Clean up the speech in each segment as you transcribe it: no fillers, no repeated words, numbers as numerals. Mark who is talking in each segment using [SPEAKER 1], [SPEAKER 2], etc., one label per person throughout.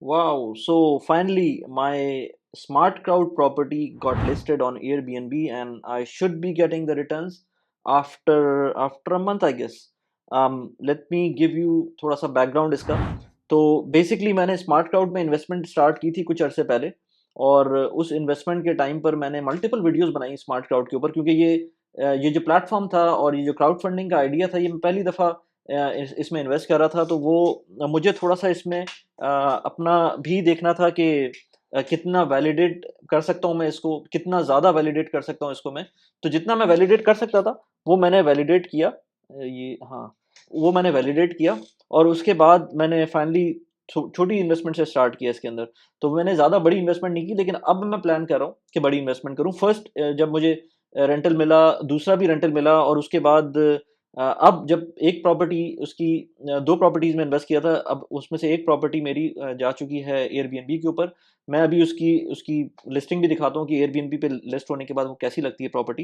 [SPEAKER 1] Wow. So finally, my smart crowd property got listed on Airbnb, and I should be getting the returns after a month, I guess. Let me give you थोड़ा सा background इसका. तो basically मैंने smart crowd में investment start की थी कुछ अरसे पहले, और उस इन्वेस्टमेंट के टाइम पर मैंने मल्टीपल वीडियोस बनाई स्मार्ट क्राउड के ऊपर, क्योंकि ये जो प्लेटफॉर्म था और ये जो क्राउड फंडिंग का आइडिया था, ये मैं पहली दफ़ा इसमें इन्वेस्ट कर रहा था. तो वो मुझे थोड़ा सा इसमें अपना भी देखना था कि कितना वैलिडेट कर सकता हूँ मैं इसको, कितना ज़्यादा वैलिडेट कर सकता हूँ इसको मैं. तो जितना मैं वैलिडेट कर सकता था वो मैंने वैलिडेट किया. ये हाँ, वो मैंने वैलिडेट किया, और उसके बाद मैंने फाइनली छोटी इन्वेस्टमेंट से स्टार्ट किया इसके अंदर. तो मैंने ज़्यादा बड़ी इन्वेस्टमेंट नहीं की, लेकिन अब मैं प्लान कर रहा हूँ कि बड़ी इन्वेस्टमेंट करूँ. फर्स्ट जब मुझे रेंटल मिला, दूसरा भी रेंटल मिला, और उसके बाद अब जब एक प्रॉपर्टी उसकी 2 प्रॉपर्टीज़ में इन्वेस्ट किया था, अब उसमें से एक प्रॉपर्टी मेरी जा चुकी है एयरबीएनबी के ऊपर. मैं अभी उसकी उसकी लिस्टिंग भी दिखाता हूँ कि एयरबीएनबी पे लिस्ट होने के बाद वो कैसी लगती है प्रॉपर्टी.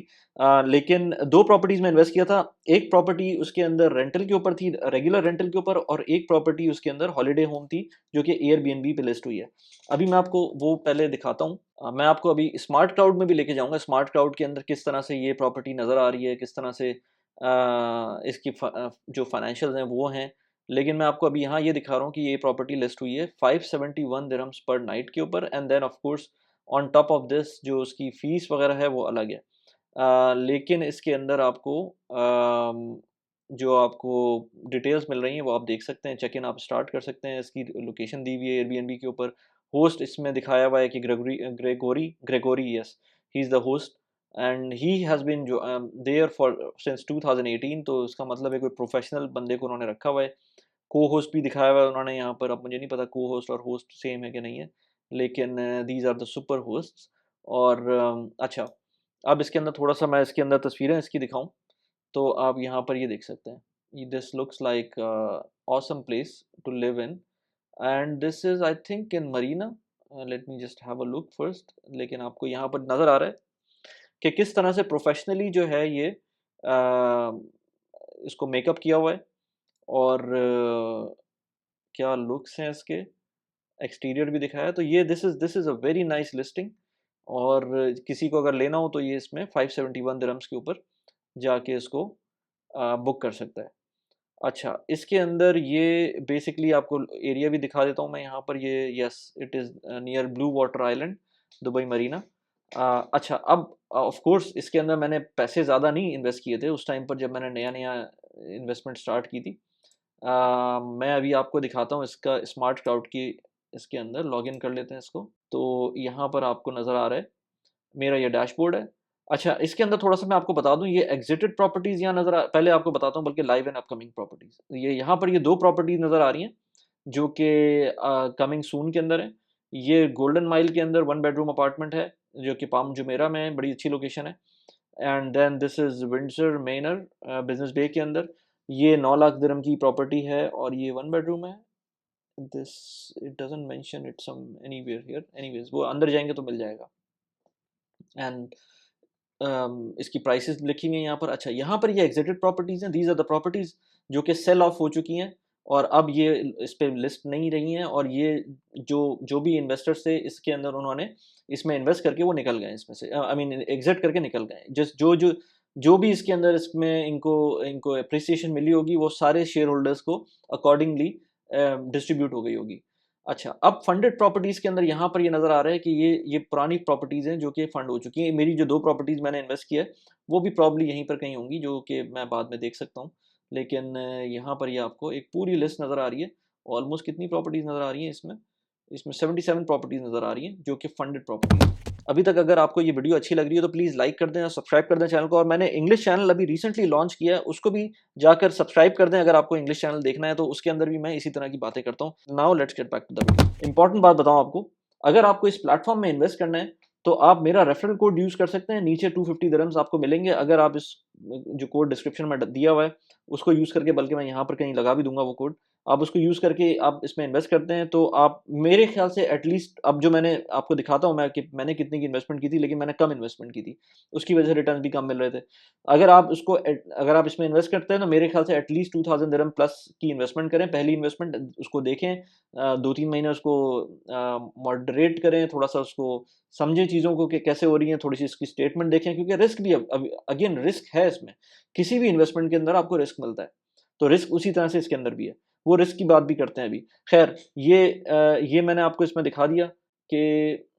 [SPEAKER 1] लेकिन 2 प्रॉपर्टीज़ में इन्वेस्ट किया था. एक प्रॉपर्टी उसके अंदर रेंटल के ऊपर थी, रेगुलर रेंटल के ऊपर, और एक प्रॉपर्टी उसके अंदर हॉलिडे होम थी, जो कि एयरबीएनबी पे लिस्ट हुई है. अभी मैं आपको वो पहले दिखाता हूँ. मैं आपको अभी स्मार्ट क्राउड में भी लेके जाऊँगा. स्मार्ट क्राउड के अंदर किस तरह से ये प्रॉपर्टी नज़र आ रही है, किस तरह से इसकी जो फाइनेंशियल्स हैं वो हैं. लेकिन मैं आपको अभी यहाँ ये दिखा रहा हूँ कि ये प्रॉपर्टी लिस्ट हुई है 571 दिरहम्स पर नाइट के ऊपर, and then of course on top of this जो उसकी फ़ीस वगैरह है वो अलग है. लेकिन इसके अंदर आपको जो आपको डिटेल्स मिल रही हैं वो आप देख सकते हैं. चेक इन आप स्टार्ट कर सकते हैं. इसकी लोकेशन दी हुई है एयरबीएनबी के ऊपर. होस्ट इसमें दिखाया हुआ है कि Gregory, yes, he is the host, and he has been जो देयर फॉर सिंस 2018. तो इसका मतलब है कोई प्रोफेशनल बंदे को उन्होंने रखा हुआ है. को होस्ट भी दिखाया हुआ है उन्होंने यहाँ पर. अब मुझे नहीं पता को होस्ट और होस्ट सेम है कि नहीं है, लेकिन these are the super hosts. और अच्छा, अब इसके अंदर थोड़ा सा मैं इसके अंदर तस्वीरें इसकी दिखाऊं, तो आप यहाँ पर ये देख सकते हैं. This looks like awesome place to live in, and this is I think in Marina. Let me just have a look first. लेकिन आपको यहाँ पर नज़र आ रहा है कि किस तरह से प्रोफेशनली जो है ये इसको मेकअप किया हुआ है, और क्या लुक्स हैं इसके. एक्सटीरियर भी दिखाया है. तो ये this is a very nice listing, और किसी को अगर लेना हो तो ये इसमें 571 दिरहम्स के ऊपर जाके इसको बुक कर सकता है. अच्छा, इसके अंदर ये बेसिकली आपको एरिया भी दिखा देता हूँ मैं यहाँ पर. ये yes, it is near blue water island, Dubai Marina. अच्छा, अब ऑफ कोर्स इसके अंदर मैंने पैसे ज़्यादा नहीं इन्वेस्ट किए थे उस टाइम पर जब मैंने नया-नया इन्वेस्टमेंट स्टार्ट की थी. मैं अभी आपको दिखाता हूँ इसका स्मार्ट क्लाउड की. इसके अंदर लॉगिन कर लेते हैं इसको. तो यहाँ पर आपको नज़र आ रहा है मेरा ये डैशबोर्ड है. अच्छा, इसके अंदर थोड़ा-सा मैं आपको बता दूँ, ये एग्ज़िटेड प्रॉपर्टीज़ यहाँ नज़र आ पहले आपको बताता हूँ, बल्कि लाइव एंड अपकमिंग प्रॉपर्टीज़. ये यहाँ पर ये 2 प्रॉपर्टीज़ नज़र आ रही हैं, जो कि कमिंग सून के अंदर है. ये गोल्डन माइल के अंदर 1 बेडरूम अपार्टमेंट है, जो कि पाम जुमेरा में है, बड़ी अच्छी लोकेशन है. And then this is Windsor Manor, business bay के अंदर. ये 9 लाख दिरहम की प्रॉपर्टी है, और ये 1 बेडरूम है. This it doesn't mention it some anywhere here. Anyways वो अंदर जाएँगे तो मिल जाएगा. एंड इसकी प्राइसेस लिखी हुई हैं यहाँ पर. अच्छा, यहाँ पर ये एग्जिटेड प्रॉपर्टीज़ हैं. दीज आर द प्रॉपर्टीज़ जो कि सेल ऑफ हो चुकी हैं, और अब ये इस पे लिस्ट नहीं रही हैं. और ये जो जो भी इन्वेस्टर्स थे इसके अंदर, उन्होंने इसमें इन्वेस्ट करके वो निकल गए इसमें से. आई मीन एग्जिट करके निकल गए. जस्ट जो भी इसके अंदर इसमें इनको इनको एप्रिसिएशन मिली होगी, वो सारे शेयर होल्डर्स को अकॉर्डिंगली डिस्ट्रीब्यूट हो गई होगी. अच्छा, अब फंडेड प्रॉपर्टीज़ के अंदर यहाँ पर ये नज़र आ रहा है कि ये पुरानी प्रॉपर्टीज़ हैं जो कि फंड हो चुकी हैं. मेरी जो 2 प्रॉपर्टीज़ मैंने इन्वेस्ट किया है, वो भी प्रॉब्ली यहीं पर कहीं होंगी, जो कि मैं बाद में देख सकता हूँ. लेकिन यहाँ पर ये आपको एक पूरी लिस्ट नज़र आ रही है. ऑलमोस्ट कितनी प्रॉपर्टीज़ नज़र आ रही हैं इसमें? इसमें 77 प्रॉपर्टीज़ नज़र आ रही हैं, जो कि फंडेड प्रॉपर्टीज़ हैं. अभी तक अगर आपको ये वीडियो अच्छी लग रही है तो प्लीज़ लाइक कर दें और सब्सक्राइब कर दें चैनल को. और मैंने इंग्लिश चैनल अभी रिसेंटली लॉन्च किया है, उसको भी जाकर सब्सक्राइब कर दें. अगर आपको इंग्लिश चैनल देखना है तो उसके अंदर भी मैं इसी तरह की बातें करता हूँ. Now let's get back to the video. Important बात बताऊँ आपको, अगर आपको इस प्लेटफॉर्म में इन्वेस्ट करना है तो आप मेरा रेफरल कोड यूज़ कर सकते हैं. नीचे 250 दिरहम्स आपको मिलेंगे अगर आप इस जो कोड डिस्क्रिप्शन में दिया हुआ है उसको यूज़ करके, बल्कि मैं यहाँ पर कहीं लगा भी दूंगा वो कोड. आप उसको यूज़ करके आप इसमें इन्वेस्ट करते हैं, तो आप मेरे ख्याल से एटलीस्ट, अब जो मैंने आपको दिखाता हूँ मैं कि मैंने कितने की इन्वेस्टमेंट की थी, लेकिन मैंने कम इन्वेस्टमेंट की थी, उसकी वजह से रिटर्न भी कम मिल रहे थे। अगर आप इसमें इन्वेस्ट करते हैं तो मेरे ख्याल से एटलीस्ट 2000 दिरहम प्लस की इन्वेस्टमेंट करें, पहली इन्वेस्टमेंट उसको देखें, 2-3 महीने उसको मॉडरेट करें, थोड़ा-सा उसको समझें चीज़ों को कि कैसे हो रही हैं, थोड़ी-सी इसकी स्टेटमेंट देखें, क्योंकि रिस्क भी अब अगेन रिस्क है इसमें। किसी भी इन्वेस्टमेंट के अंदर आपको रिस्क मिलता है, तो रिस्क उसी तरह से इसके अंदर भी है। वो रिस्क की बात भी करते हैं अभी। ख़ैर ये मैंने आपको इसमें दिखा दिया कि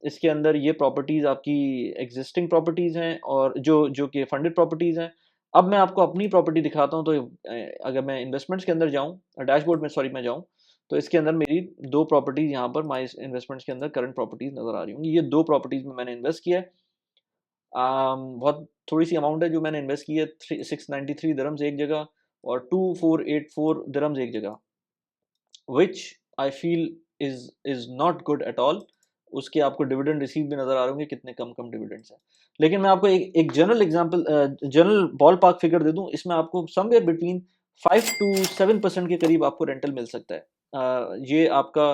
[SPEAKER 1] इसके अंदर ये प्रॉपर्टीज़ आपकी एक्जिस्टिंग प्रॉपर्टीज़ हैं और जो जो कि फंडेड प्रॉपर्टीज़ हैं। अब मैं आपको अपनी प्रॉपर्टी दिखाता हूँ, तो अगर मैं इन्वेस्टमेंट्स के अंदर जाऊँ, डैशबोर्ड में सॉरी मैं जाऊँ, तो इसके अंदर मेरी 2 प्रॉपर्टीज़ यहाँ पर माय इन्वेस्टमेंट्स के अंदर करंट प्रॉपर्टीज़ नज़र आ रही होंगी। ये 2 प्रॉपर्टीज़ में मैंने इन्वेस्ट किया है। बहुत थोड़ी-सी अमाउंट है जो मैंने इन्वेस्ट की है, थ्री 693 दिरहम्स एक जगह और 2484 दिरहम्स एक जगह, which I feel is not good at all. उसके आपको डिविडेंड रिसीव भी नज़र आ रहे होंगे, कितने कम-कम डिविडेंड्स हैं। लेकिन मैं आपको एक एक general example general ballpark figure दे दूँ, इसमें आपको समवेयर बिटवीन 5 टू 7% के करीब आपको रेंटल मिल सकता है। ये आपका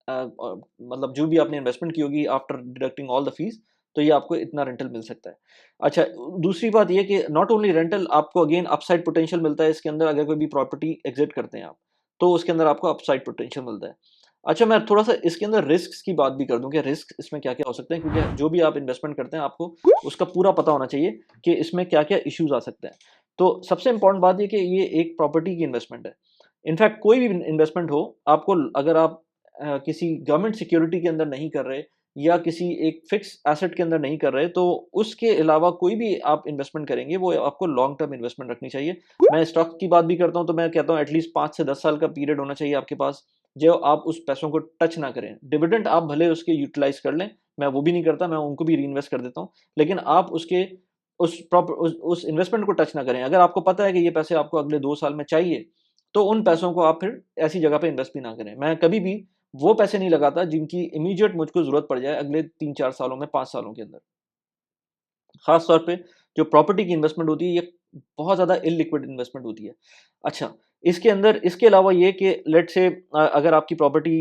[SPEAKER 1] मतलब जो भी आपने इन्वेस्टमेंट की होगी after deducting all the fees, तो ये आपको इतना रेंटल मिल सकता है। अच्छा, दूसरी बात ये कि नॉट ओनली रेंटल, आपको अगेन अपसाइड पोटेंशियल मिलता है इसके अंदर, अगर कोई भी प्रॉपर्टी एग्ज़िट करते हैं आप, तो उसके अंदर आपको अपसाइड पोटेंशियल मिलता है। अच्छा, मैं थोड़ा-सा इसके अंदर रिस्क्स की बात भी कर दूँ कि रिस्क इसमें क्या-क्या हो सकते हैं, क्योंकि जो भी आप इन्वेस्टमेंट करते हैं आपको उसका पूरा पता होना चाहिए कि इसमें क्या-क्या इश्यूज़ आ सकते हैं। तो सबसे इम्पोर्टेंट बात ये कि ये एक प्रॉपर्टी की इन्वेस्टमेंट है। इनफैक्ट कोई भी इन्वेस्टमेंट हो, आपको अगर आप किसी गवर्नमेंट सिक्योरिटी के अंदर नहीं कर रहे या किसी एक फिक्स एसेट के अंदर नहीं कर रहे, तो उसके अलावा कोई भी आप इन्वेस्टमेंट करेंगे, वो आपको लॉन्ग टर्म इन्वेस्टमेंट रखनी चाहिए। मैं स्टॉक की बात भी करता हूँ, तो मैं कहता हूँ एटलीस्ट 5 से 10 साल का पीरियड होना चाहिए आपके पास, जो आप उस पैसों को टच ना करें। डिविडेंड आप भले उसके यूटिलाइज़ कर लें, मैं वो भी नहीं करता, मैं उनको भी रीइन्वेस्ट कर देता हूँ। लेकिन आप उसके उस इन्वेस्टमेंट को टच ना करें। अगर आपको पता है कि ये पैसे आपको अगले 2 साल में चाहिए, तो उन पैसों को आप फिर ऐसी जगह पे इन्वेस्ट भी ना करें। मैं कभी भी वो पैसे नहीं लगाता जिनकी इमीडिएट मुझको ज़रूरत पड़ जाए अगले 3-4 सालों में, 5 सालों के अंदर। ख़ास तौर पे जो प्रॉपर्टी की इन्वेस्टमेंट होती है, ये बहुत ज़्यादा इल्लिक्विड इन्वेस्टमेंट होती है। अच्छा, इसके अंदर इसके अलावा ये कि लेट्स से अगर आपकी प्रॉपर्टी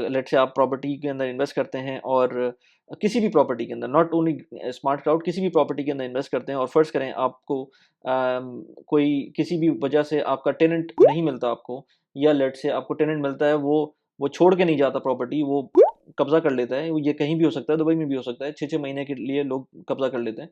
[SPEAKER 1] लेट्स से आप प्रॉपर्टी के अंदर इन्वेस्ट करते हैं और किसी भी प्रॉपर्टी के अंदर, नॉट ओनली स्मार्ट क्राउड, किसी भी प्रॉपर्टी के अंदर इन्वेस्ट करते हैं और फ़र्ज़ करें आपको कोई किसी भी वजह से आपका टेनेंट नहीं मिलता आपको, या लेट्स से आपको टेनेंट मिलता है, वो छोड़ के नहीं जाता प्रॉपर्टी, वो कब्ज़ा कर लेता है। ये कहीं भी हो सकता है, दुबई में भी हो सकता है, 6-6 महीने के लिए लोग कब्ज़ा कर लेते हैं।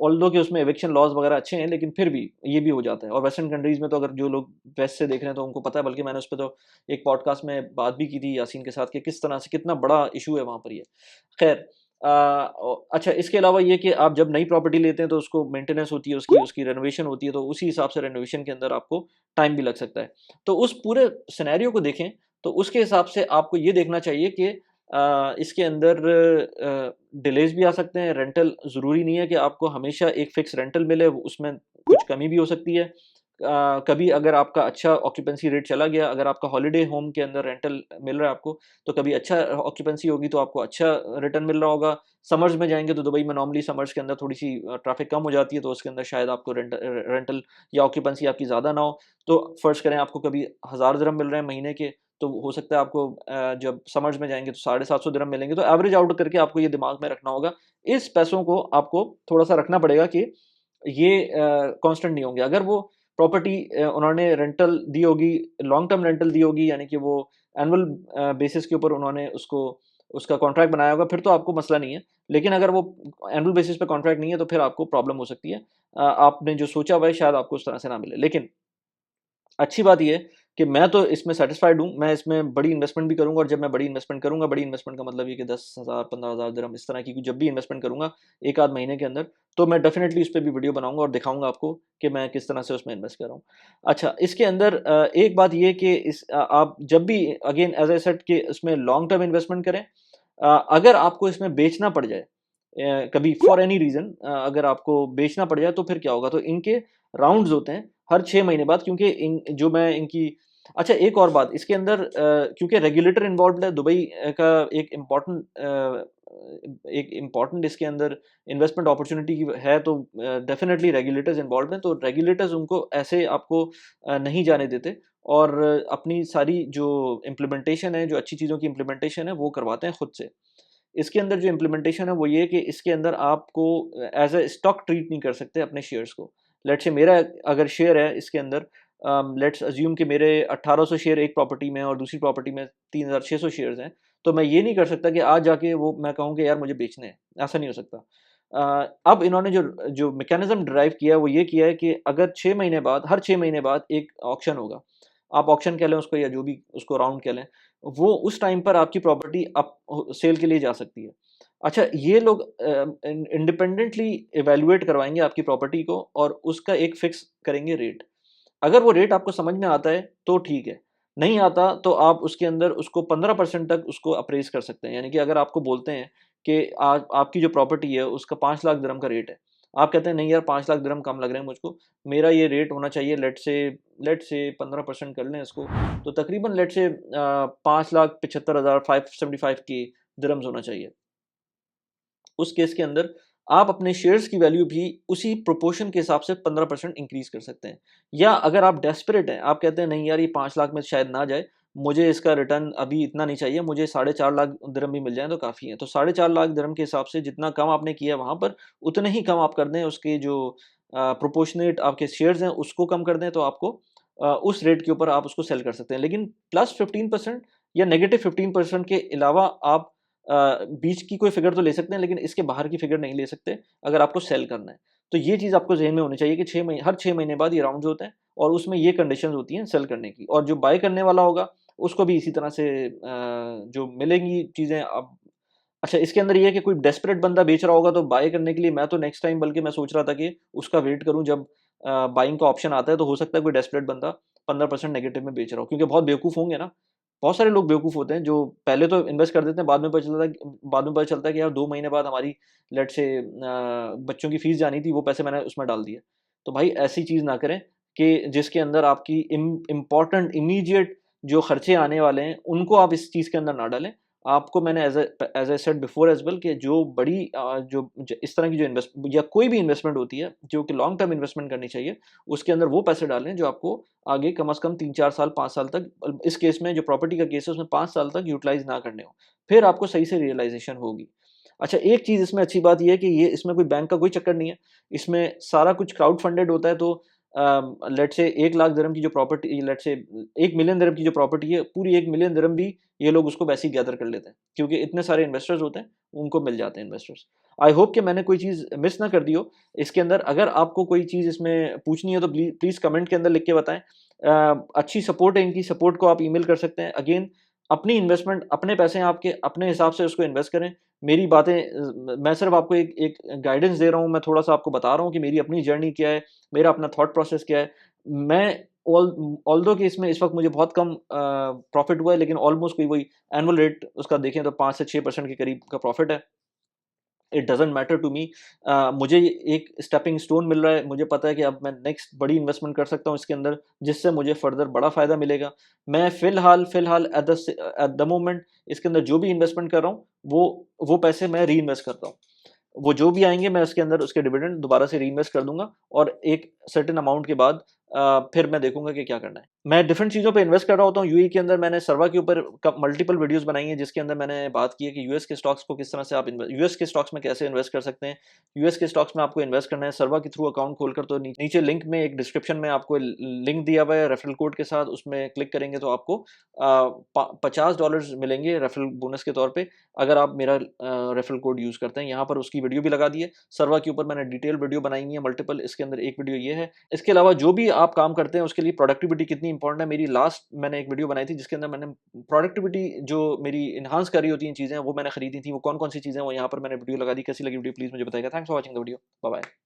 [SPEAKER 1] ऑल्दो कि उसमें एविक्शन लॉज़ वगैरह अच्छे हैं, लेकिन फिर भी ये भी हो जाता है। और वेस्टर्न कंट्रीज़ में तो अगर जो लोग वेस्ट से देख रहे हैं तो उनको पता है, बल्कि मैंने उस पे तो एक पॉडकास्ट में बात भी की थी यासीन के साथ कि किस तरह से कितना बड़ा इश्यू है वहाँ पर ये। ख़ैर, अच्छा, इसके अलावा ये कि आप जब नई प्रॉपर्टी लेते हैं तो उसको मेंटेनेंस होती है, उसकी उसकी रेनोवेशन होती है, तो उसी हिसाब से रेनोवेशन के अंदर आपको टाइम भी लग सकता है। तो उस पूरे सिनेरियो को देखें, तो उसके हिसाब से आपको ये देखना चाहिए कि इसके अंदर डिलेज़ भी आ सकते हैं, रेंटल ज़रूरी नहीं है कि आपको हमेशा एक फ़िक्स रेंटल मिले, उसमें कुछ कमी भी हो सकती है। कभी अगर आपका अच्छा ऑक्यूपेंसी रेट चला गया, अगर आपका हॉलिडे होम के अंदर रेंटल मिल रहा है आपको, तो कभी अच्छा ऑक्यूपेंसी होगी तो आपको अच्छा रिटर्न मिल रहा होगा। समर्स में जाएँगे तो दुबई में नॉर्मली समर्स के अंदर थोड़ी-सी ट्रैफ़िक कम हो जाती है, तो उसके अंदर शायद आपको रेंटल या ऑक्यूपेंसी आपकी ज़्यादा ना हो। तो फ़र्ज़ करें आपको कभी 1000 दिरहम मिल रहे हैं महीने के, तो हो सकता है आपको जब समर्स में जाएँगे तो 750 दिरहम मिलेंगे, तो एवरेज आउट करके आपको ये दिमाग में रखना होगा। इस पैसों को आपको थोड़ा-सा रखना पड़ेगा कि ये कांस्टेंट नहीं होंगे। अगर वो प्रॉपर्टी उन्होंने रेंटल दी होगी, लॉन्ग टर्म रेंटल दी होगी, यानी कि वो एनुअल बेसिस के ऊपर उन्होंने उसको उसका कॉन्ट्रैक्ट बनाया होगा, फिर तो आपको मसला नहीं है। लेकिन अगर वो एनुअल बेसिस पे कॉन्ट्रैक्ट नहीं है, तो फिर आपको प्रॉब्लम हो सकती है। आपने जो सोचा हुआ है शायद आपको उस तरह से ना मिले। लेकिन अच्छी बात ये है कि मैं तो इसमें सैटिस्फाइड हूँ, मैं इसमें बड़ी इन्वेस्टमेंट भी करूँगा, और जब मैं बड़ी इन्वेस्टमेंट करूँगा, बड़ी इन्वेस्टमेंट का मतलब ये कि 10,000 15,000 दिरहम इस तरह की जब भी इन्वेस्टमेंट करूँगा, 1 आध महीने के अंदर, तो मैं डेफ़िनिटली इस पे भी वीडियो बनाऊँगा और दिखाऊँगा आपको कि मैं किस तरह से उसमें इन्वेस्ट कर रहा हूँ। अच्छा, इसके अंदर एक बात ये कि आप जब भी अगेन एज़ आई सेड कि इसमें लॉन्ग टर्म इन्वेस्टमेंट करें। अगर आपको इसमें बेचना पड़ जाए कभी फॉर एनी रीज़न, अगर आपको बेचना पड़ जाए तो फिर क्या होगा? तो इनके राउंड्स होते हैं हर 6 महीने बाद, क्योंकि इन जो मैं इनकी अच्छा, एक और बात इसके अंदर क्योंकि रेगुलेटर इन्वॉल्व्ड है, दुबई का एक इम्पोर्टेंट इसके अंदर इन्वेस्टमेंट अपॉर्च्युनिटी की है, तो डेफ़िनिटली रेगुलेटर्स इन्वॉल्व्ड हैं, तो रेगुलेटर्स उनको ऐसे आपको नहीं जाने देते, और अपनी सारी जो इम्प्लीमेंटेशन है, जो अच्छी चीज़ों की इम्प्लीमेंटेशन है, वो करवाते हैं खुद से। इसके अंदर जो इम्प्लीमेंटेशन है वो ये कि इसके अंदर आपको एज अ स्टॉक ट्रीट नहीं कर सकते अपने शेयर्स को। लेट्स से मेरा अगर शेयर है इसके अंदर, लेट्स अज्यूम कि मेरे 1800 शेयर एक प्रॉपर्टी में और दूसरी प्रॉपर्टी में 3600 शेयर्स हैं, तो मैं ये नहीं कर सकता कि आज जाके वो मैं कहूँ कि यार मुझे बेचने हैं, ऐसा नहीं हो सकता। अब इन्होंने जो जो मैकेनिज्म ड्राइव किया है वो ये किया है कि अगर 6 महीने बाद, हर 6 महीने बाद एक ऑक्शन होगा, आप ऑक्शन कह लें उसको या जो भी उसको राउंड कह लें, वो उस टाइम पर आपकी प्रॉपर्टी अप सेल के लिए जा सकती है। अच्छा, ये लोग इंडिपेंडेंटली इवैल्यूएट करवाएँगे आपकी प्रॉपर्टी को और उसका एक फिक्स करेंगे रेट। अगर वो रेट आपको समझ में आता है तो ठीक है, नहीं आता तो आप उसके अंदर उसको 15% तक उसको अप्रेज़ कर सकते हैं। यानी कि अगर आपको बोलते हैं कि आपकी जो प्रॉपर्टी है उसका 5 लाख दिरहम का रेट है। आप कहते हैं नहीं यार 5 लाख दिरहम कम लग रहे हैं मुझको, मेरा ये रेट होना चाहिए लेट्स से 15% कर लें इसको, तो तकरीबन लेट्स से 5,75,575 के दिरहम्स होना चाहिए। उस केस के अंदर आप अपने शेयर्स की वैल्यू भी उसी प्रोपोर्शन के हिसाब से 15% इंक्रीज़ कर सकते हैं। या अगर आप डेस्परेट हैं, आप कहते हैं नहीं यार ये 5 लाख में शायद ना जाए, मुझे इसका रिटर्न अभी इतना नहीं चाहिए, मुझे 4.5 लाख दिरहम भी मिल जाएँ तो काफ़ी है। तो 4.5 लाख दिरहम के हिसाब से जितना कम आपने किया है वहाँ पर, उतने ही कम आप कर दें उसके जो प्रोपोर्शनेट आपके शेयर्स हैं उसको कम कर दें, तो आपको उस रेट के ऊपर आप उसको सेल कर सकते हैं। लेकिन प्लस 15% या नेगेटिव 15% के अलावा आप बीच की कोई फ़िगर तो ले सकते हैं, लेकिन इसके बाहर की फ़िगर नहीं ले सकते, अगर आपको सेल करना है। तो ये चीज़ आपको ज़हन में होनी चाहिए कि 6 मही हर 6 महीने बाद ये राउंड्स होते हैं और उसमें ये कंडीशंस होती हैं सेल करने की, और जो बाय करने वाला होगा, उसको भी इसी तरह से जो मिलेंगी चीज़ें अब। अच्छा, इसके अंदर ये है कि कोई डेस्परेट बंदा बेच रहा होगा तो बाय करने के लिए मैं तो नेक्स्ट टाइम बल्कि मैं सोच रहा था कि उसका वेट करूँ जब बाइंग का ऑप्शन आता है, तो हो सकता है कोई डेस्परेट बंदा 15% नेगेटिव में बेच रहा हो, क्योंकि बहुत बेवकूफ़ होंगे ना। बहुत सारे लोग बेवकूफ़ होते हैं जो पहले तो इन्वेस्ट कर देते हैं, बाद में पता चलता है कि यार 2 महीने बाद हमारी लेट्स से बच्चों की फ़ीस जानी थी, वो पैसे मैंने उसमें डाल दिए। तो भाई ऐसी चीज़ ना करें कि जिसके अंदर आपकी इम्पोर्टेंट इमीडिएट जो खर्चे आने वाले हैं, उनको आप इस चीज़ के अंदर ना डालें। आपको मैंने as I said before as well कि जो बड़ी जो ज इस तरह की जो इन्वेस्ट या कोई भी इन्वेस्टमेंट होती है, जो कि लॉन्ग टर्म इन्वेस्टमेंट करनी चाहिए, उसके अंदर वो पैसे डालें जो आपको आगे कम से कम 3-4 साल, 5 साल तक, इस केस में जो प्रॉपर्टी का केस है उसमें 5 साल तक यूटिलाइज़ ना करने हो। फिर आपको सही से रियलाइज़ेशन होगी। अच्छा, एक चीज़ इसमें अच्छी बात ये है कि ये इसमें कोई बैंक का कोई चक्कर नहीं है। इसमें सारा कुछ क्राउड फंडेड होता है, तो लेट्स से 1 लाख दिरहम की जो प्रॉपर्टी, लेट्स से 1 मिलियन दिरहम की जो प्रॉपर्टी है, पूरी 1 मिलियन दिरहम भी ये लोग उसको वैसे ही गैदर कर लेते हैं। क्योंकि इतने सारे इन्वेस्टर्स होते हैं, उनको मिल जाते हैं इन्वेस्टर्स। आई होप कि मैंने कोई चीज़ मिस ना कर दी हो इसके अंदर। अगर आपको कोई चीज़ इसमें पूछनी है तो प्लीज़ कमेंट के अंदर लिख के बताएँ। अच्छी सपोर्ट है इनकी, सपोर्ट को आप ईमेल कर सकते हैं। अगेन, अपनी इन्वेस्टमेंट, अपने पैसे हैं आपके, अपने हिसाब से उसको इन्वेस्ट करें। मेरी बातें मैं सिर्फ़ आपको एक एक गाइडेंस दे रहा हूँ, मैं थोड़ा-सा आपको बता रहा हूँ कि मेरी अपनी जर्नी क्या है, मेरा अपना थॉट प्रोसेस क्या है। मैं ऑल्दो कि इसमें इस वक़्त मुझे बहुत कम प्रॉफ़िट हुआ है, लेकिन ऑलमोस्ट कोई वही एनुअल रेट उसका देखें तो 5 से 6% के करीब का प्रॉफ़िट है। It doesn't matter to me. मुझे एक स्टेपिंग स्टोन मिल रहा है, मुझे पता है कि अब मैं नेक्स्ट बड़ी इन्वेस्टमेंट कर सकता हूँ इसके अंदर, जिससे मुझे फर्दर बड़ा फ़ायदा मिलेगा। मैं फ़िलहाल एट द मोमेंट इसके अंदर जो भी इन्वेस्टमेंट कर रहा हूँ, वो पैसे मैं रीइन्वेस्ट करता हूँ। वो जो भी आएँगे मैं उसके अंदर उसके डिविडेंड दोबारा से रीइन्वेस्ट कर दूँगा, और एक सर्टेन अमाउंट के बाद फिर मैं देखूँगा कि क्या करना है। मैं डिफरेंट चीज़ों पे इन्वेस्ट कर रहा होता हूँ। यूएई के अंदर मैंने सर्वा के ऊपर क मल्टीपल वीडियोज़ बनाई हैं, जिसके अंदर मैंने बात की है कि यूएस के स्टॉक्स को किस तरह से आप यूएस के स्टॉक्स में कैसे इन्वेस्ट कर सकते हैं। यूएस के स्टॉक्स में आपको इन्वेस्ट करना है सर्वा के थ्रू अकाउंट खोलकर, तो नीचे लिंक में एक डिस्क्रिप्शन में आपको लिंक दिया हुआ है रेफरल कोड के साथ, उसमें क्लिक करेंगे तो आपको $50 मिलेंगे रेफरल बोनस के तौर पे, अगर आप मेरा रेफरल कोड यूज़ करते हैं। यहाँ पर उसकी वीडियो भी लगा दी है। सर्वा के ऊपर मैंने डिटेल वीडियो बनाई हुई है मल्टीपल, इसके अंदर एक वीडियो ये है। इसके अलावा जो भी आप काम करते हैं उसके लिए प्रोडक्टिविटी कितनी इंपॉर्टेंट है, मेरी लास्ट मैंने एक वीडियो बनाई थी जिसके अंदर मैंने प्रोडक्टिविटी जो मेरी एनहांस कर रही होती हैं चीज़ें, वो मैंने खरीदी थी, वो कौन-कौन सी चीज़ें हैं, वो यहाँ पर मैंने वीडियो लगा दी। कैसी लगी वीडियो प्लीज़ मुझे बताइएगा। Thanks for watching the video. Bye bye.